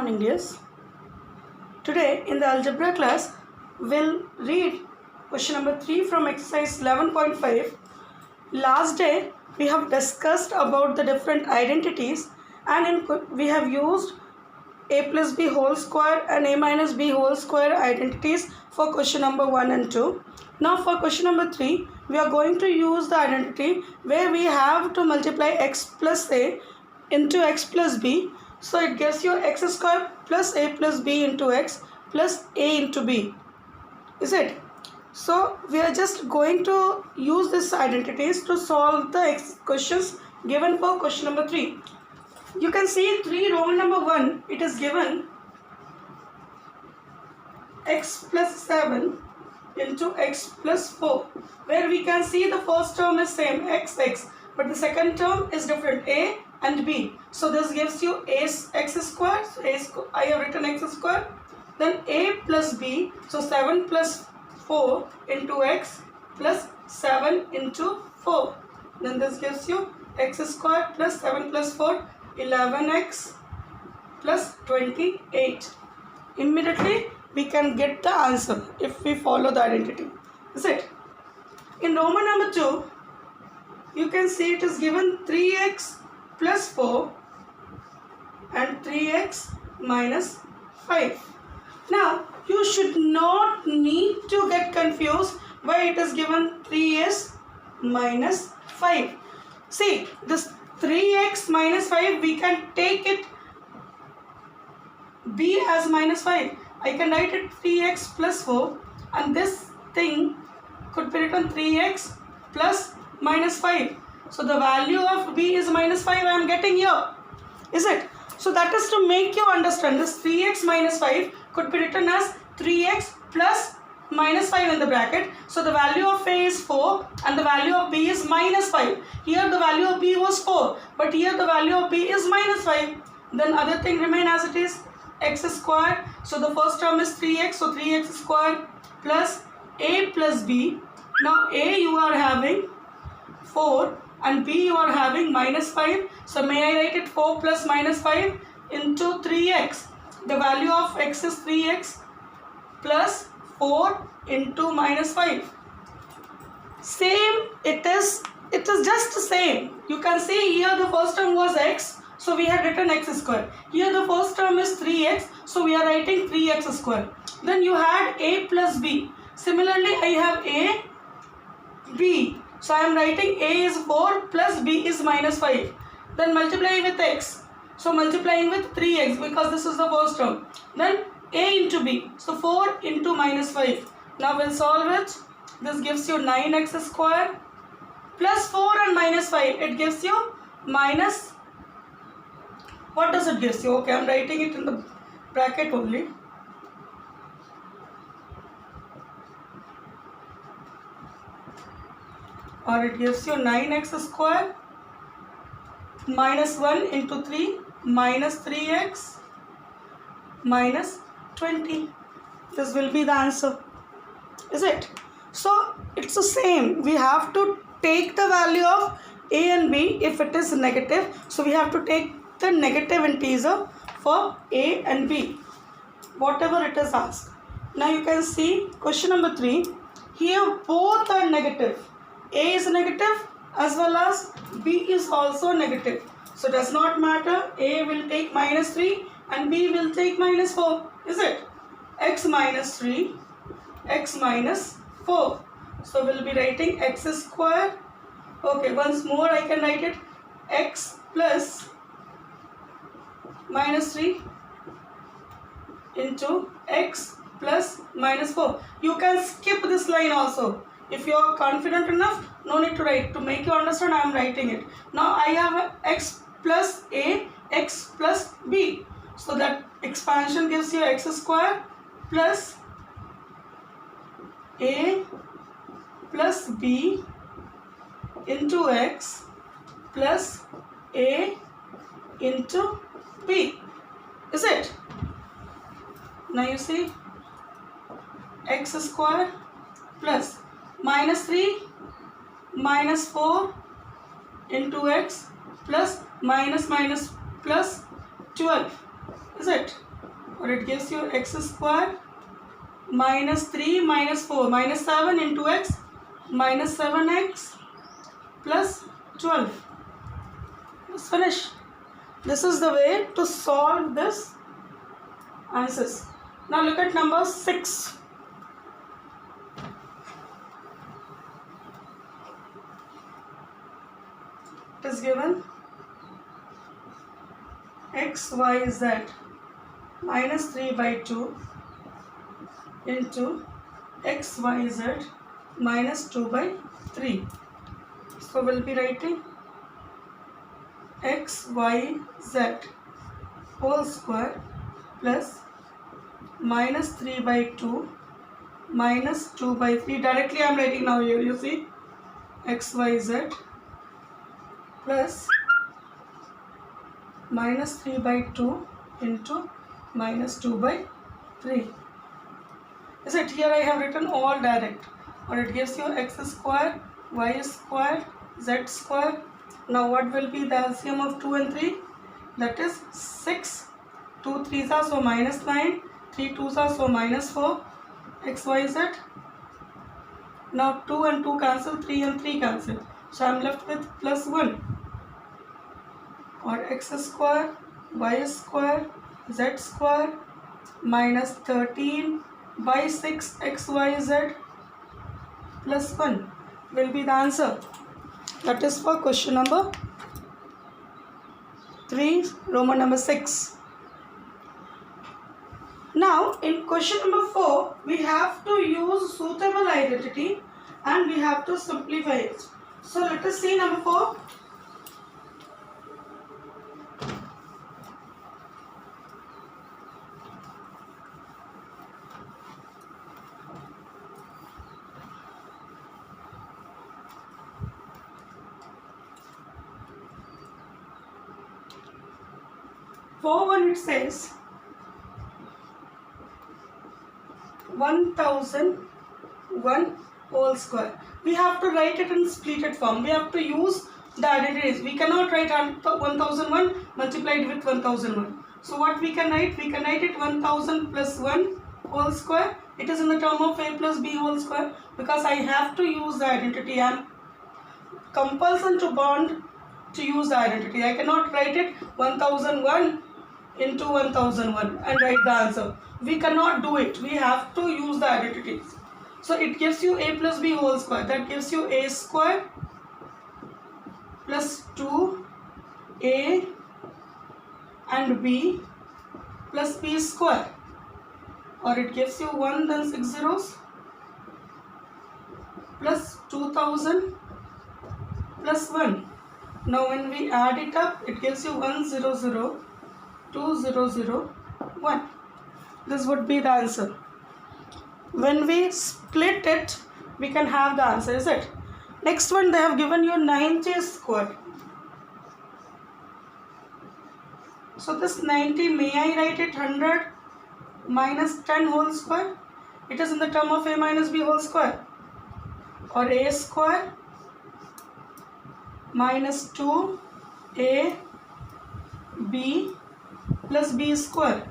morning, dears. Today in the algebra class, we'll read question number 3 from exercise 11.5. Last day, we have discussed about the different identities and we have used a plus b whole square and a minus b whole square identities for question number 1 and 2. Now for question number 3, we are going to use the identity where we have to multiply x plus a into x plus b. So it gives you x square plus a plus b into x plus a into b. Is it? So we are just going to use these identities to solve the questions given for question number 3. You can see 3 Roman number 1, it is given x plus 7 into x plus 4, where we can see the first term is same x, but the second term is different, a and b. So this gives you x square, so I have written x square, then a plus b, so 7 plus 4 into x plus 7 into 4. Then this gives you x square plus 7 plus 4, 11x plus 28. Immediately we can get the answer if we follow the identity. Is it? In Roman number 2, you can see it is given 3x plus 4 and 3x minus 5. Now you should not need to get confused why it is given 3s minus 5. See, this 3x minus 5, we can take it b as minus 5. I can write it 3x plus 4 and this thing could be written 3x plus minus 5. So the value of b is minus 5 I am getting here. Is it? So that is to make you understand this 3x minus 5 could be written as 3x plus minus 5 in the bracket. So the value of a is 4 and the value of b is minus 5. Here the value of b was 4, but here the value of b is minus 5. Then other thing remain as it is, x square. So the first term is 3x, so 3x square plus a plus b. Now a you are having 4 and b you are having minus 5. So may I write it 4 plus minus 5 into 3x. The value of x is 3x plus 4 into minus 5. Same, it is just the same. You can see here the first term was x, so we had written x square. Here the first term is 3x, so we are writing 3x square. Then you had a plus b. Similarly, I have a, b. So I am writing a is 4 plus b is minus 5. Then multiply with x. So multiplying with 3x because this is the first term. Then a into b. So 4 into minus 5. Now we'll solve it. This gives you 9x square plus 4 and minus 5. It gives you minus. What does it give you? Okay, I'm writing it in the bracket only. Or it gives you 9x square minus 1 into 3 minus 3x minus 20. This will be the answer. Is it? So it's the same. We have to take the value of a and b if it is negative. So we have to take the negative integer for a and b, whatever it is asked. Now you can see question number 3. Here both are negative. A is negative as well as b is also negative. So it does not matter. A will take minus 3 and b will take minus 4. Is it? X minus 3, x minus 4. So we'll be writing x square. Okay, once more I can write it x plus minus 3 into x plus minus 4. You can skip this line also. If you are confident enough, no need to write. To make you understand, I am writing it. Now I have x plus a, x plus b. So that expansion gives you x square plus a plus b into x plus a into b. Is it? Now you see x square plus minus 3 minus 4 into x plus minus plus 12. Is it? or it gives you x square minus 3 minus 4 minus 7 into x minus 7x plus 12. Let's finish. This is the way to solve this answers. Now look at number 6. It is given x, y, z minus 3 by 2 into x, y, z minus 2 by 3. So we'll be writing x, y, z whole square plus minus 3 by 2 minus 2 by 3. Directly I am writing now here, you see, x, y, z plus minus 3 by 2 into minus 2 by 3. Is it? Here I have written all direct, or it gives you x square, y square, z square. Now what will be the LCM of 2 and 3? That is 6. 2 3s are so minus 9, 3 2s are so minus 4, x, y, z. Now 2 and 2 cancel, 3 and 3 cancel. So I am left with plus 1, or x square, y square, z square minus 13 by 6 x, y, z plus 1 will be the answer. That is for question number 3, Roman number 6. Now in question number 4, we have to use suitable identity and we have to simplify it. So let us see number 4. When it says 1001 whole square, we have to write it in splitted form. We have to use the identities. We cannot write 1001 multiplied with 1001. So what we can write? We can write it 1000 plus 1 whole square. It is in the term of a plus b whole square, because I have to use the identity. I am compulsion to bond to use the identity. I cannot write it 1001 into 1001 and write the answer. We cannot do it. We have to use the identities. So it gives you a plus b whole square. That gives you a square plus 2a and b plus b square, or it gives you 1 then 6 zeros plus 2000 plus 1. Now when we add it up, it gives you 100 2001. This would be the answer. When we split it, we can have the answer, is it? Next one, they have given you 90 square. So this 90, may I write it 100 minus 10 whole square? It is in the term of a minus b whole square, or a square minus 2ab plus b square,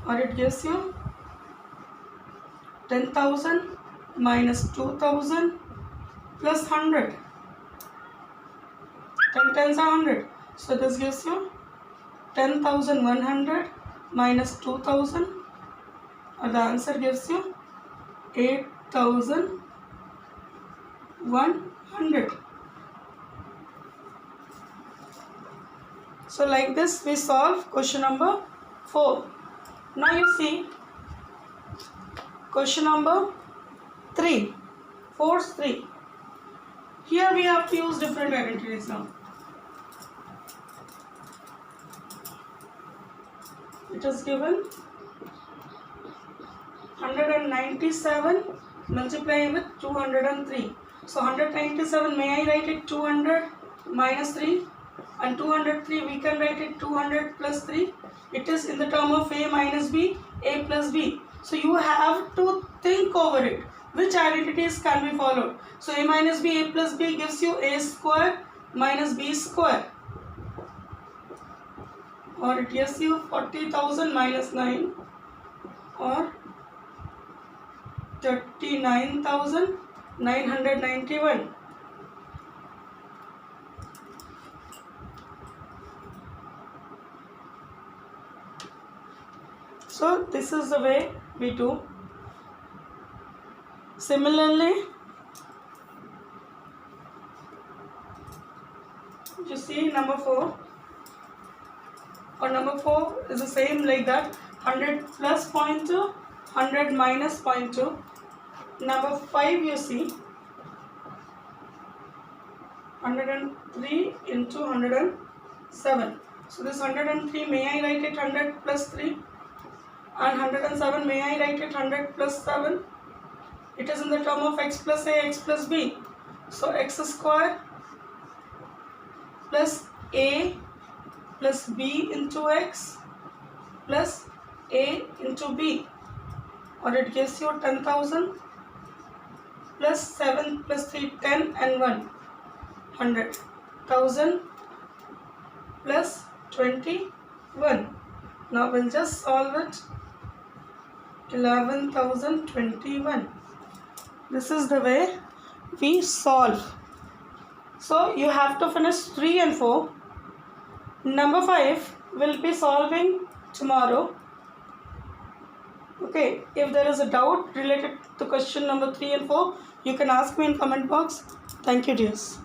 or it gives you 10,000 minus 2,000 plus 100. 10 tens are 100. So this gives you 10,100 minus 2,000, or the answer gives you 8,100. So like this we solve question number 4. Now you see question number 3, force 3. Here we have to use different identities now. It is given 197 multiplying with 203. So 197, may I write it 200 minus 3, and 203 we can write it 200 plus 3. It is in the term of a minus b, a plus b. So you have to think over it. Which identities can be followed? So a minus b, a plus b gives you a square minus b square. or it gives you 40,000 minus 9 or 39,991. So this is the way we do. Similarly, you see number 4, or number 4 is the same like that, 100 plus 0.2, 100 minus 0.2. Number 5 you see 103 into 107. So this 103, may I write it 100 plus 3, and 107, may I write it 100 plus 7. It is in the term of x plus a, x plus b. So x square plus a plus b into x plus a into b, or it gives you 10,000 plus 7 plus 3, 10 and 1, 100,000 plus 21. Now we'll just solve it. 11,021. This is the way we solve. So you have to finish 3 and 4. Number 5 will be solving tomorrow. Okay, if there is a doubt related to question number 3 and 4, you can ask me in comment box. Thank you, dears.